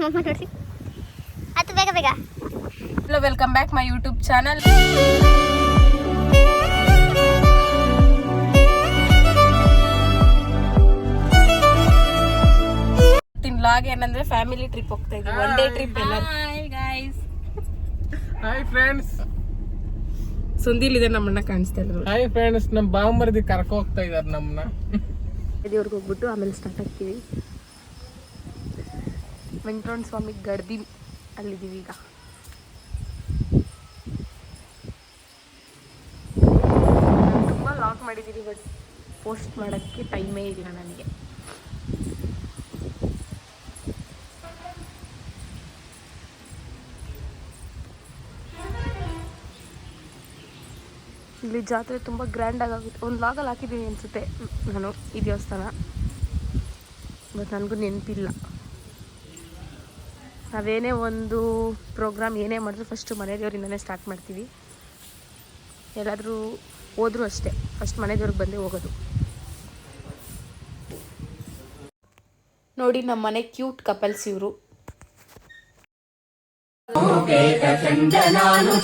ನಮ್ಮಮ್ಮ ನೋಡಿ ಅದು ಬೇಗ ಬೇಗ. Hello, welcome back my YouTube channel. Vlog ಏನಂದ್ರೆ ಫ್ಯಾಮಿಲಿ ಟ್ರಿಪ್ ಹೋಗ್ತಾ ಇದೀವಿ, ಒನ್ ಡೇ ಟ್ರಿಪ್ ಎಲ್ಲ. Hi guys, hi friends. ಸುಂದಿಲ್ ಇದೆ, ನಮ್ಮನ್ನ ಕಾಣಿಸ್ತಾ ಇದ್ರು. ಹಾಯ್ ಫ್ರೆಂಡ್ಸ್, ನಮ್ಮ ಬಾಂಬರ್ದಿ ಕರ್ಕೊ ಹೋಗ್ತಾ ಇದಾರೆ ನಮ್ಮನ್ನ. ಇದಿವರೆಗೆ ಹೋಗ್ಬಿಟ್ಟು ಆಮೇಲೆ ಸ್ಟಾರ್ಟ್ ಆಗ್ತೀವಿ. ವೆಂಕಟರಮಣ ಸ್ವಾಮಿ ಗಡ್ದಿ ಅಲ್ಲಿದ್ದೀವಿ ಈಗ. ತುಂಬ ಲಾಗ್ ಮಾಡಿದ್ದೀವಿ, ಬಟ್ ಪೋಸ್ಟ್ ಮಾಡೋಕ್ಕೆ ಟೈಮೇ ಇಲ್ಲ ನನಗೆ. ಇಲ್ಲಿ ಜಾತ್ರೆ ತುಂಬ ಗ್ರ್ಯಾಂಡಾಗಿ ಆಗುತ್ತೆ. ಒಂದು ಲಾಗಲ್ಲಿ ಹಾಕಿದ್ದೀನಿ ಅನಿಸುತ್ತೆ ನಾನು ಈ ದೇವಸ್ಥಾನ, ಬಟ್ ನನಗೂ ನೆನಪಿಲ್ಲ. ನಾವೇನೇ ಒಂದು ಪ್ರೋಗ್ರಾಮ್ ಏನೇ ಮಾಡಿದ್ರು ಫಸ್ಟು ಮನೆ ದೇವರಿಂದನೇ ಸ್ಟಾರ್ಟ್ ಮಾಡ್ತೀವಿ. ಎಲ್ಲಾದರೂ ಹೋದರೂ ಅಷ್ಟೇ, ಫಸ್ಟ್ ಮನೆ ದೇವ್ರಿಗೆ ಬಂದೇ ಹೋಗೋದು. ನೋಡಿ, ನಮ್ಮ ಮನೆ ಕ್ಯೂಟ್ ಕಪಲ್ಸ್ ಇವರು.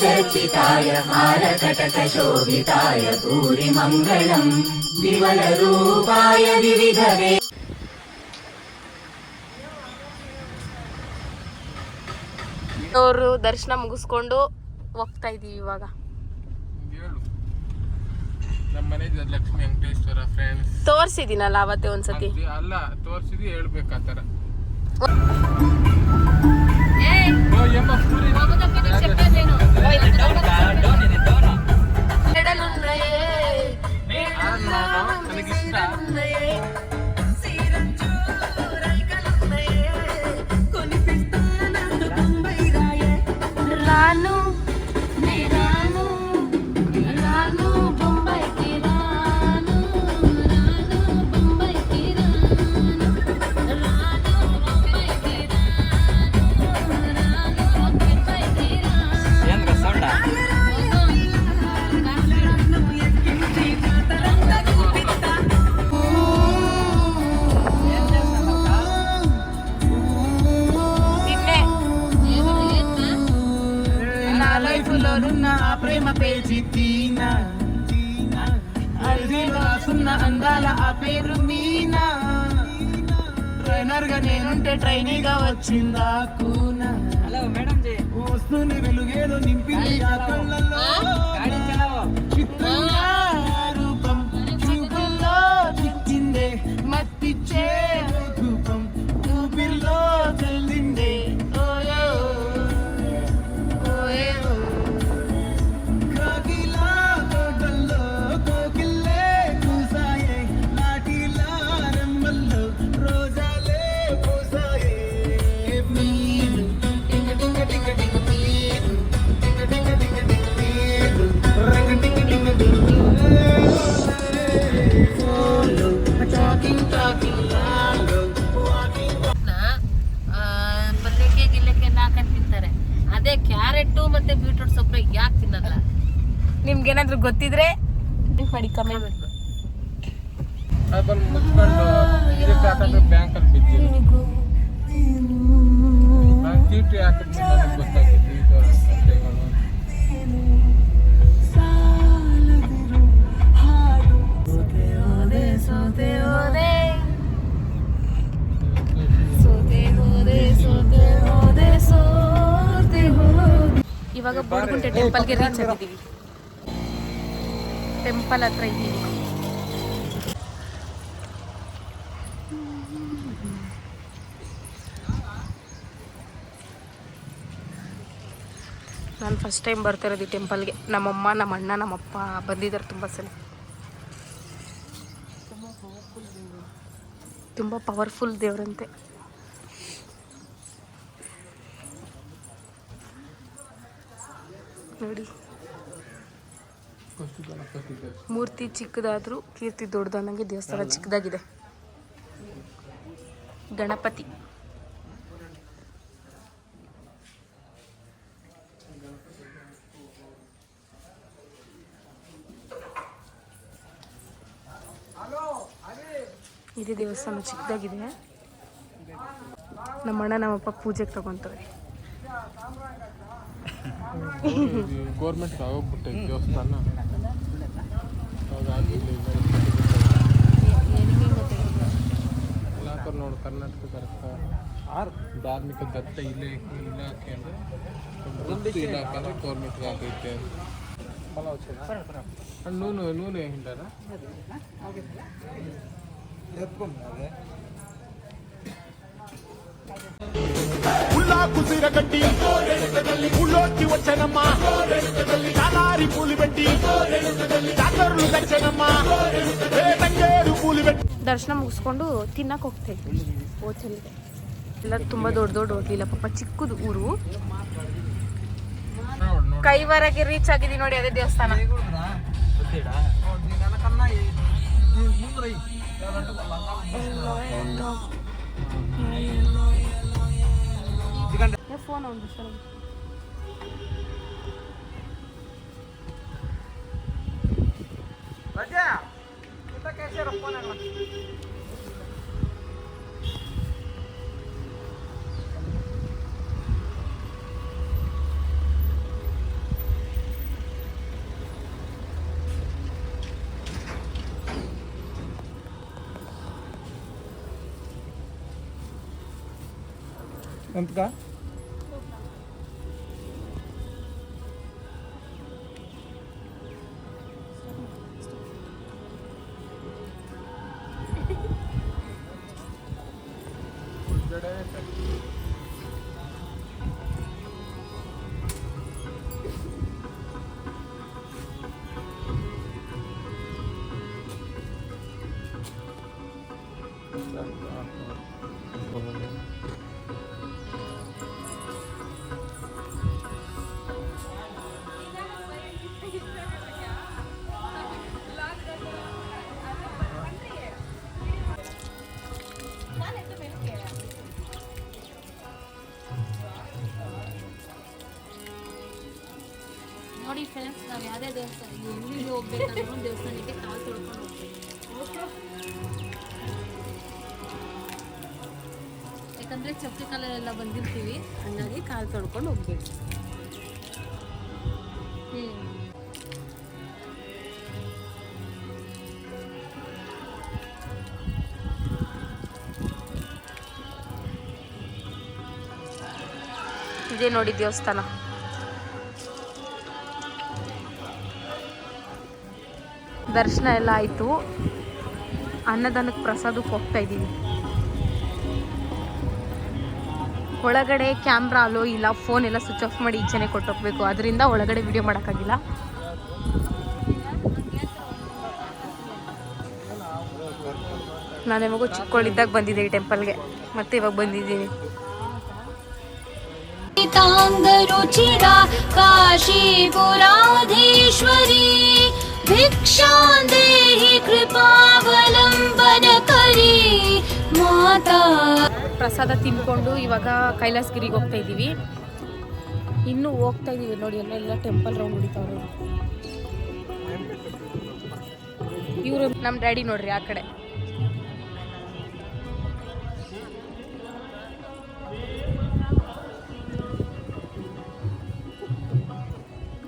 चर्चिताय हारकटकशोभिताय भूरिमङ्गलं विमलरूपाय विविधवे. ಅವರು ದರ್ಶನ ಮುಗಿಸ್ಕೊಂಡು ಹೋಗ್ತಾ ಇದೀವಿ ಇವಾಗ. ನಮ್ಮ ಮನೆ ಲಕ್ಷ್ಮೀ ವೆಂಕಟೇಶ್ವರ ಫ್ರೆಂಡ್ಸ್. ತೋರಿಸಿದ್ದೀನಲ್ಲ ಅವತ್ತೇ ಒಂದ್ಸತಿ. ಅಲ್ಲ, ತೋರಿಸಿದಿ ಹೇಳ್ಬೇಕು ಆ ಥರ. ప్రేమ పేజీ తీనా అడిగి రాసున్న అందాల ఆ పేరు మీనా. ట్రైనర్ గా నేనుంటే ట్రైనీగా వచ్చిందా కూనా. హలో మేడం జీ, వస్తుని వెలుగేదో నింపింది ఆ కళ్ళల్లో. చిత్రంగా రూపం చూపుల్లో చిక్కిందే, మత్తిచ్చే రూపం ఊపిరిలో చెల్లిందే. ಪತ್ರಿಕೆ ಗಿಲ್ಲಕ್ಕೆ ಹಾಕೊಂಡು ತಿಂತಾರೆ. ಅದೇ ಕ್ಯಾರೆಟ್ ಮತ್ತೆ ಬೀಟ್ರೂಟ್ ಸೊಪ್ಪು ಯಾಕೆ ತಿನ್ನಲ್ಲ? ನಿಮ್ಗೇನಾದ್ರೂ ಗೊತ್ತಿದ್ರೆ ಮಾಡಿ ಕಮೆಂಟ್ ಮಾಡಿ. ಬ್ಯಾಂಕಲ್ಲಿ ಬಿದ್ದಿಲ್ಲ, ಚೀಟಿ ಹಾಕಿದ್ಮೇಲೆ ನನಗೆ ಗೊತ್ತಾಗಿತ್ತು ಈ ಥರ ಕಥೆಗಳು. ಇವಾಗ ಬೋರ್ಗುಂಟೆ ಟೆಂಪಲ್ಗೆ ರೀಚ್ ಆಗಿದ್ದೀವಿ. ಟೆಂಪಲ್ ಹತ್ರ ಇದ್ದೀವಿ. ನಾನು ಫಸ್ಟ್ ಟೈಮ್ ಬರ್ತಾ ಇರೋದು ಈ ಟೆಂಪಲ್ಗೆ. ನಮ್ಮಮ್ಮ, ನಮ್ಮ ಅಣ್ಣ, ನಮ್ಮಪ್ಪ ಬಂದಿದ್ದಾರೆ ತುಂಬ ಸಲ. ತುಂಬ ಪವರ್ಫುಲ್ ದೇವರಂತೆ. ನೋಡಿ, ಮೂರ್ತಿ ಚಿಕ್ಕದಾದ್ರೂ ಕೀರ್ತಿ ದೊಡ್ಡದನ್ನಂಗೆ ದೇವಸ್ಥಾನ ಚಿಕ್ಕದಾಗಿದೆ. ಗಣಪತಿ ಇದು ದೇವಸ್ಥಾನ ಚಿಕ್ಕದಾಗಿದೆ. ನಮ್ಮ ಅಣ್ಣ ನಮ್ಮಪ್ಪ ಪೂಜೆಗೆ ತಗೊಂತವ್ರೆ. ಗೌರ್ಮೆಂಟ್ಗೆ ಆಗೋಗ್ಬಿಟ್ಟೆ ದೇವಸ್ಥಾನ. ಇಲಾಖೆ ನೋಡು, ಕರ್ನಾಟಕ ಸರ್ಕಾರ ಧಾರ್ಮಿಕ ದತ್ತ ಇಲಾಖೆ ಅಂದ್ರೆ ಗೌರ್ಮೆಂಟ್ಗೆ ಆಗೈತೆ. ನೂನೆ ಹಿಂಡಾರ కుసిరగడ్డి ఉళ్ళోకి వచ్చనమ్మా కాలారి పూలు పెట్టి జాతరలు తెచ్చనమ్మా తంగేరు పూలు పెట్టి. ದರ್ಶನ ಮುಗಿಸ್ಕೊಂಡು ತಿನ್ನಕ್ಕೆ ಹೋಗ್ತಾ ಇದ್ವಿ ಹೋಟೆಲ್ಗೆ. ಎಲ್ಲರೂ ತುಂಬ ದೊಡ್ಡ ದೊಡ್ಡ ಹೋಟ್ಲಿಲ್ಲ ಪಾಪ, ಚಿಕ್ಕದು ಊರು. ಕೈವರೆಗೆ ರೀಚ್ ಆಗಿದ್ದೀವಿ ನೋಡಿ, ಅದೇ ದೇವಸ್ಥಾನ. ಫೋನ್ ಒಂದು ಸರ್ ಎಂತ ನೋಡಿ ಫ್ರೆಂಡ್ಸ್, ನಾವು ಯಾವುದೇ ದೇವಸ್ಥಾನ ಎಲ್ಲಿ ಹೋಗ್ಬೇಕಂದ್ರೂ ದೇವಸ್ಥಾನಕ್ಕೆ ಕಾಲು ತೊಳ್ಕೊಂಡು ಹೋಗ್ಬೇಕು. ಯಾಕಂದರೆ ಚಪ್ಪಲಿ ಕಾಲಲ್ಲೆಲ್ಲ ಬಂದಿರ್ತೀವಿ, ಹಂಗಾಗಿ ಕಾಲು ತೊಳ್ಕೊಂಡು ಹೋಗ್ಬೇಕು. ಇದೇ ನೋಡಿ ದೇವಸ್ಥಾನ. ದರ್ಶನ ಎಲ್ಲ ಆಯಿತು. ಅನ್ನದಾನಕ್ಕೆ ಪ್ರಸಾದಕ್ಕೆ ಹೋಗ್ತಾ ಇದ್ದೀವಿ. ಒಳಗಡೆ ಕ್ಯಾಮ್ರಾ ಅಲೋ ಇಲ್ಲ, ಫೋನ್ ಎಲ್ಲ ಸ್ವಿಚ್ ಆಫ್ ಮಾಡಿ ಈಚೆನೆ ಕೊಟ್ಟೋಗ್ಬೇಕು. ಅದರಿಂದ ಒಳಗಡೆ ವಿಡಿಯೋ ಮಾಡೋಕ್ಕಾಗಿಲ್ಲ. ನಾನು ಯಾವಾಗೂ ಚಿಕ್ಕವಳಿದ್ದಾಗ ಬಂದಿದ್ದೆ ಈ ಟೆಂಪಲ್ಗೆ, ಮತ್ತೆ ಇವಾಗ ಬಂದಿದ್ದೀನಿ. ರುಚಿರಾ ಕಾಶೀಪುರಾಧೀಶ್ವರಿ ಭಿಕ್ಷಾಂ ದೇಹಿ ಕೃಪಾವಲಂಬನ ಕರಿ ಮಾತಾ. ಪ್ರಸಾದ ತಿನ್ಕೊಂಡು ಇವಾಗ ಕೈಲಾಸಗಿರಿಗೆ ಹೋಗ್ತಾ ಇದ್ದೀವಿ. ಇನ್ನೂ ಹೋಗ್ತಾ ಇದ್ದೀವಿ ನೋಡಿ, ಎಲ್ಲ ಟೆಂಪಲ್ ರೌಂಡ್ ಹೊಡಿತಾವ್ರೆ. ಇವರು ನಮ್ಮ ಡ್ಯಾಡಿ ನೋಡ್ರಿ ಆ ಕಡೆ.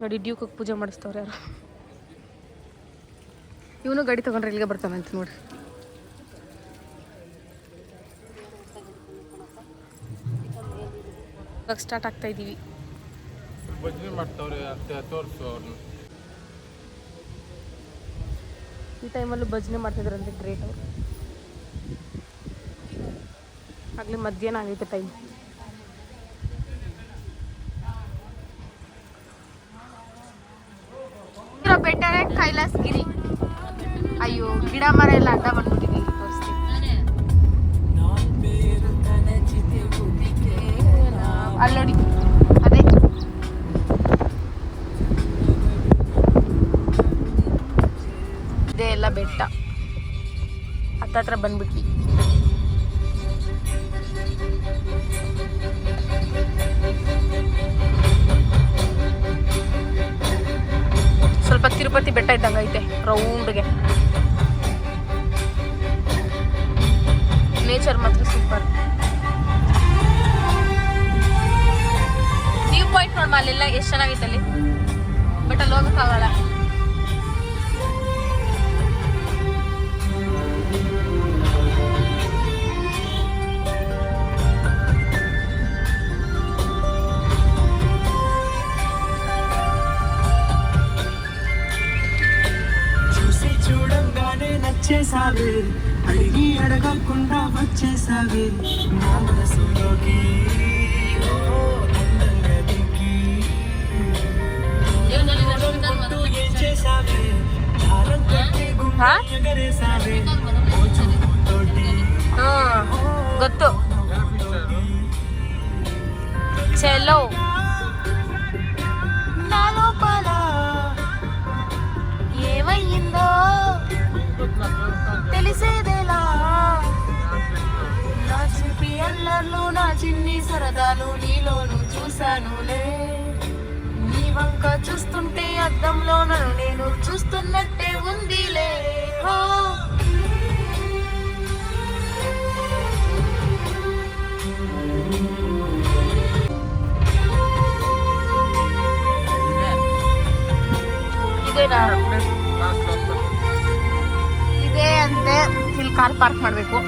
ನೋಡಿ ಡ್ಯೂಕ್ ಪೂಜೆ ಮಾಡಿಸ್ತವ್ರೆ ಯಾರು. ಇವನು ಗಾಡಿ ತಗೊಂಡ್ರೆ ಇಲ್ಲಿಗೆ ಬರ್ತಾನಂತ ನೋಡ್ರಿ. ಇವಾಗ ಸ್ಟಾರ್ಟ್ ಆಗ್ತಾ ಇದ್ದೀವಿ. ಭಜನೆ ಮಾಡ್ತಾವ್ರೆ, ತೋರಿಸು ಅವ್ರನ್ನ. ಈ ಟೈಮಲ್ಲೂ ಭಜನೆ ಮಾಡ್ತಿದ್ರಂತೆ, ಗ್ರೇಟ್ ಅವರು. ಆಗಲೇ ಮಧ್ಯಾಹ್ನ ಆಗೈತೆ ಟೈಮ್. ಬೆಟ್ಟರೆ ಕೈಲಾಸಗಿರಿ. ಅಯ್ಯೋ, ಗಿಡ ಮರ ಎಲ್ಲ ಅಡ್ಡ ಬಂದ್ಬಿಟ್ಟಿದೆ. ತೋರಿಸ್ತೀನಿ. ಅಲ್ಲಿ ನೋಡಿ, ಅದೇ ಇದೇ ಎಲ್ಲ ಬೆಟ್ಟ. ಹತ್ತತ್ರ ಬಂದ್ಬಿಟ್ವಿ. ಸ್ವಲ್ಪ ತಿರುಪತಿ ಬೆಟ್ಟ ಇದ್ದಂಗ ಐತೆ ರೌಂಡ್ಗೆ. ನೇಚರ್ ಮಾತ್ರ ಸೂಪರ್. ಪಾಯಿಂಟ್ ನೋಡ್ಮ ಅಲ್ಲೆಲ್ಲ ಎಷ್ಟು ಚೆನ್ನಾಗಿತ್ತು ಅಲ್ಲಿ, ಬಟ್ ಅಲ್ಲಿ ಹೋಗೋಕ್ಕಾಗಲ್ಲ. చూసి చూడంగానే నచ్చేసావే, అడిగి అడగకుండా వచ్చేసావే నా మనసులోకి. ఏం చేసావే, దారం కట్టి ಹಾ ఎగరేసావే ఓ చూపుతోటి. ಗೊತ್ತು. ಚಲೋ నా లోపల ఏమయ్యిందో తెలిసేదేలా, నా చిపి అల్లర్లు నా చిన్ని సరదాలు నీలోను చూశానులే. నీ వంక చూస్తుంటే అద్దంలో నన్ను నేను చూస్తున్నట్టే ఉందిలే. ఓ ಇದೇನಾ? ಇದೇ ಅಂತೆ. ಇಲ್ಲಿ ಕಾರ್ ಪಾರ್ಕ್ ಮಾಡಬೇಕು.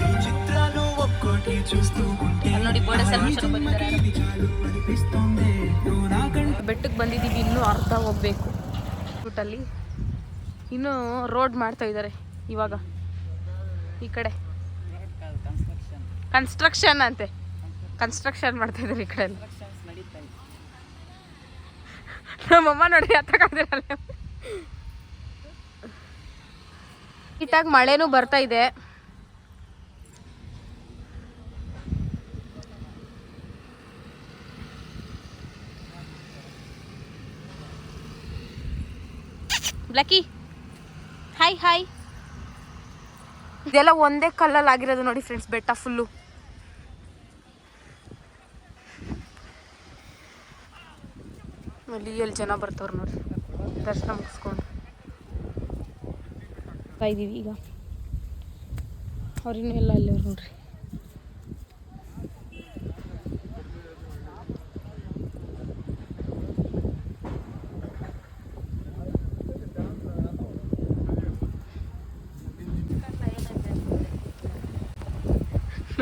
ఈ చిత్రాలు ఒక్కోటి చూస్తూ ఉంటే ಅಲ್ಲಿ ನೋಡಿ ಗೋಡೆ ಸೆಲೆಬ್ರೇಷನ್ ಬಂದಿದ್ದಾರೆ. అనిపిస్తోంది నువ్వు నాకంటే. ಬೆಟ್ಟಕ್ಕೆ ಬಂದಿದ್ದೀವಿ, ಇನ್ನೂ ಅರ್ಧ ಹೋಗ್ಬೇಕು. ರೂಟಲ್ಲಿ ಇನ್ನೂ ರೋಡ್ ಮಾಡ್ತಾ ಇದ್ದಾರೆ ಇವಾಗ. ಈ ಕಡೆ ಕನ್ಸ್ಟ್ರಕ್ಷನ್ ಅಂತೆ, ಕನ್ಸ್ಟ್ರಕ್ಷನ್ ಮಾಡ್ತಾ ಇದ್ದಾರೆ ಈ ಕಡೆ. ನಮ್ಮಮ್ಮ ನೋಡಿ ಹತ್ತಕ್ಕಾಗ್ದಿರಲ್ಲ. ನೀಟಾಗಿ ಮಳೆನೂ ಬರ್ತಾ ಇದೆ. Blacky hi hi. ಇದೆಲ್ಲ ಒಂದೇ ಕಲ್ಲಲ್ಲಿ ಆಗಿರೋದು ನೋಡಿ ಫ್ರೆಂಡ್ಸ್, ಬೆಟ್ಟ ಫುಲ್ಲು. ಅಲ್ಲಿ ಎಲ್ಲಿ ಜನ ಬರ್ತಾವ್ರು ನೋಡಿ ದರ್ಶನ ಮುಗಿಸ್ಕೊಂಡು ಇದ್ದೀವಿ ಈಗ. ಅವ್ರಿನ್ನೂ ಎಲ್ಲ ಅಲ್ಲವ್ರು ನೋಡ್ರಿ.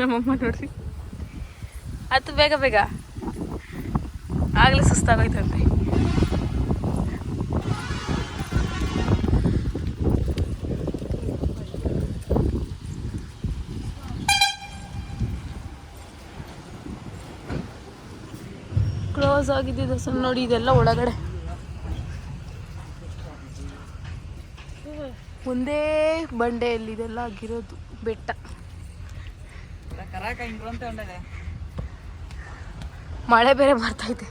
ನಮ್ಮಮ್ಮ ನೋಡ್ರಿ ಅದು ಬೇಗ ಬೇಗ ಆಗಲೇ ಸುಸ್ತಾಗೋಯ್ತಂತೆ. ಕ್ಲೋಸ್ ಆಗಿದ್ದಿದ್ದು ಸರ್ ನೋಡಿ, ಇದೆಲ್ಲ ಒಳಗಡೆ ಒಂದೇ ಬಂಡೆಯಲ್ಲಿ ಇದೆಲ್ಲ ಆಗಿರೋದು ಬೆಟ್ಟ. ಮಳೆ ಬೇರೆ ಬರ್ತೈತೆ,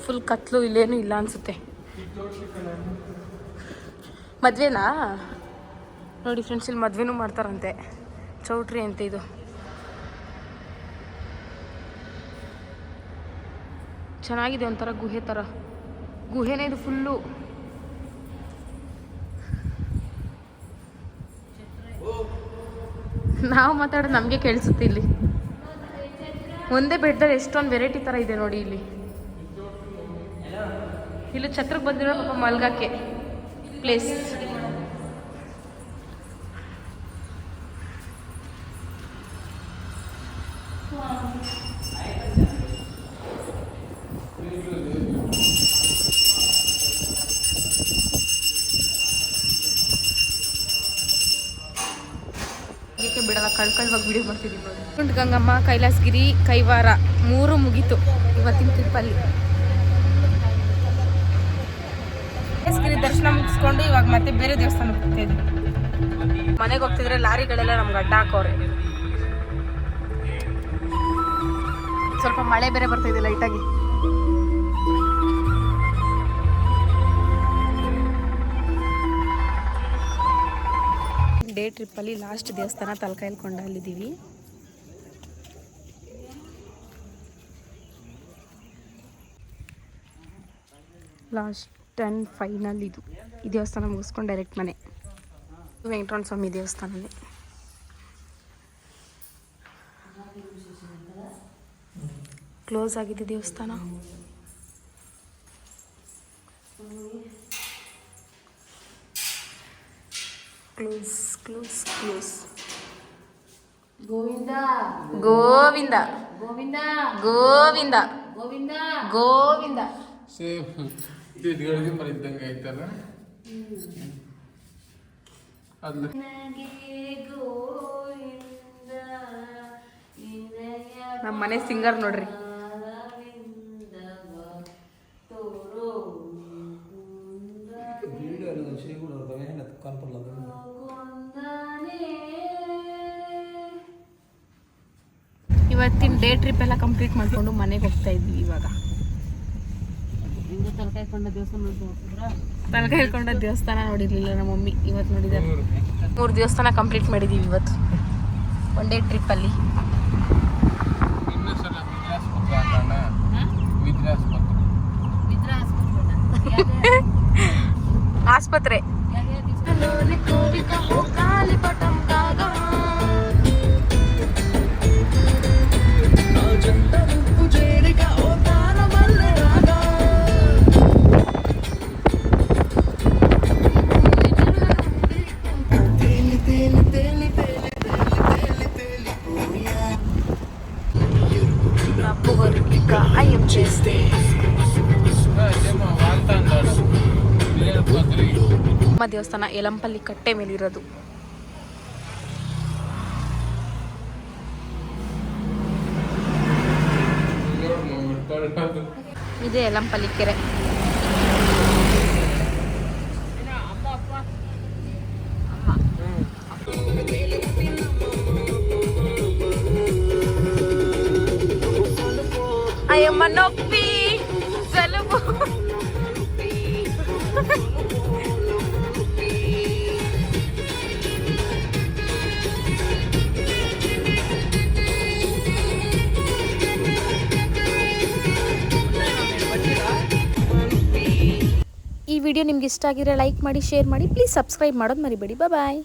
ಫುಲ್ ಕತ್ಲು, ಇಲ್ಲೇನು ಇಲ್ಲ ಅನ್ಸುತ್ತೆ. ಮದ್ವೆನಾ ನೋಡಿ ಫ್ರೆಂಡ್ಸ್, ಇಲ್ಲಿ ಮದ್ವೆನೂ ಮಾಡ್ತಾರಂತೆ. ಚೌಟ್ರಿ ಅಂತೆ ಇದು. ಚೆನ್ನಾಗಿದೆ, ಒಂಥರ ಗುಹೆ ಥರ. ಗುಹೆನೇ ಇದು ಫುಲ್ಲು. ನಾವು ಮಾತಾಡೋದು ನಮಗೆ ಕೇಳಿಸುತ್ತೆ. ಇಲ್ಲಿ ಒಂದೇ ಬೆಟ್ಟದಲ್ಲಿ ಎಷ್ಟೊಂದು ವೆರೈಟಿ ಥರ ಇದೆ ನೋಡಿ. ಇಲ್ಲಿ ಛತ್ರಕ್ಕೆ ಬಂದಿರೋ ಪಾಪ ಮಲ್ಗಕ್ಕೆ ಪ್ಲೇಸ್. ಬಿಡಲ್ಲ, ಕಳ್ಕಳ್ವಾಗ ವಿಡಿಯೋ ಮಾಡ್ತಿದ್ದೀವಿ ನೋಡಿ. ಗಂಗಮ್ಮ, ಕೈಲಾಸಗಿರಿ, ಕೈವಾರ 3 ಮುಗೀತು ಇವತ್ತಿನ ಟ್ರಿಪ್ಪಲ್ಲಿ. ಕೈಲಾಸಗಿರಿ ದರ್ಶನ ಮುಗಿಸ್ಕೊಂಡು ಇವಾಗ ಮತ್ತೆ ಬೇರೆ ದೇವಸ್ಥಾನಕ್ಕೆ ಹೋಗ್ತಾ ಇದ್ದೀವಿ. ಮನೆಗೆ ಹೋಗ್ತಿದ್ರೆ ಲಾರಿಗಳೆಲ್ಲ ನಮ್ಗೆ ಅಡ್ಡ ಹಾಕೋರೆ. ಸ್ವಲ್ಪ ಮಳೆ ಬೇರೆ ಬರ್ತಾ ಇದೆ ಲೈಟಾಗಿ. ಡೇ ಟ್ರಿಪ್ಪಲ್ಲಿ ಲಾಸ್ಟ್ ದೇವಸ್ಥಾನ ತಲಕಾಯಲ್ಕೊಂಡ ಅಲ್ಲಿದ್ದೀವಿ. ಲಾಸ್ಟ್ ಆ್ಯಂಡ್ ಫೈನಲ್ ಇದು. ಈ ದೇವಸ್ಥಾನ ಮುಗಿಸ್ಕೊಂಡು ಡೈರೆಕ್ಟ್ ಮನೆ. ವೆಂಕಟರಮಣ ಸ್ವಾಮಿ ದೇವಸ್ಥಾನದಲ್ಲಿ ಕ್ಲೋಸ್ ಆಗಿದೆ ದೇವಸ್ಥಾನ. Close close close. Govinda Govinda Govinda Govinda Govinda Govinda. Same ದಿದ್ಗಳಿಗೆ ಮರಿದ್ದಂಗೆ ಆಯ್ತಲ್ಲ ಅದು. ನಮ್ಮ ಮನೆ ಸಿಂಗರ್ ನೋಡ್ರಿ. ಇವತ್ತಿನ ಡೇ ಟ್ರಿಪ್ ಎಲ್ಲ ಕಂಪ್ಲೀಟ್ ಮಾಡ್ಕೊಂಡು ಮನೆಗೆ ಹೋಗ್ತಾ ಇದ್ವಿ. ಇವಾಗ ತಲಕಾಯಿ ಹಿಡ್ಕೊಂಡ ದೇವಸ್ಥಾನ ನೋಡಿರ್ಲಿಲ್ಲ ನಮ್ಮ ಮಮ್ಮಿ, ಇವತ್ತು ನೋಡಿದ್ದಾರೆ. 3 ದೇವಸ್ಥಾನ ಕಂಪ್ಲೀಟ್ ಮಾಡಿದ್ದೀವಿ ಇವತ್ತು ಒನ್ ಡೇ ಟ್ರಿಪ್ಪಲ್ಲಿ. ಆಸ್ಪತ್ರೆ ಅಮ್ಮ ದೇವಸ್ಥಾನ ಯಲಂಪಲ್ಲಿ ಕಟ್ಟೆ ಮೇಲಿರೋದು. ಇದೇ ಯಲಂಪಲ್ಲಿ ಕೆರೆ. ಅಯ್ಯಮ್ಮ ನೊಪ್ಪಿ ಜಲುಬು. ಈ ವಿಡಿಯೋ ನಿಮ್ಗೆ ಇಷ್ಟ ಆಗಿದ್ರೆ ಲೈಕ್ ಮಾಡಿ, ಶೇರ್ ಮಾಡಿ, ಪ್ಲೀಸ್ ಸಬ್ಸ್ಕ್ರೈಬ್ ಮಾಡೋದು ಮರಿಬೇಡಿ. ಬಾಯ್.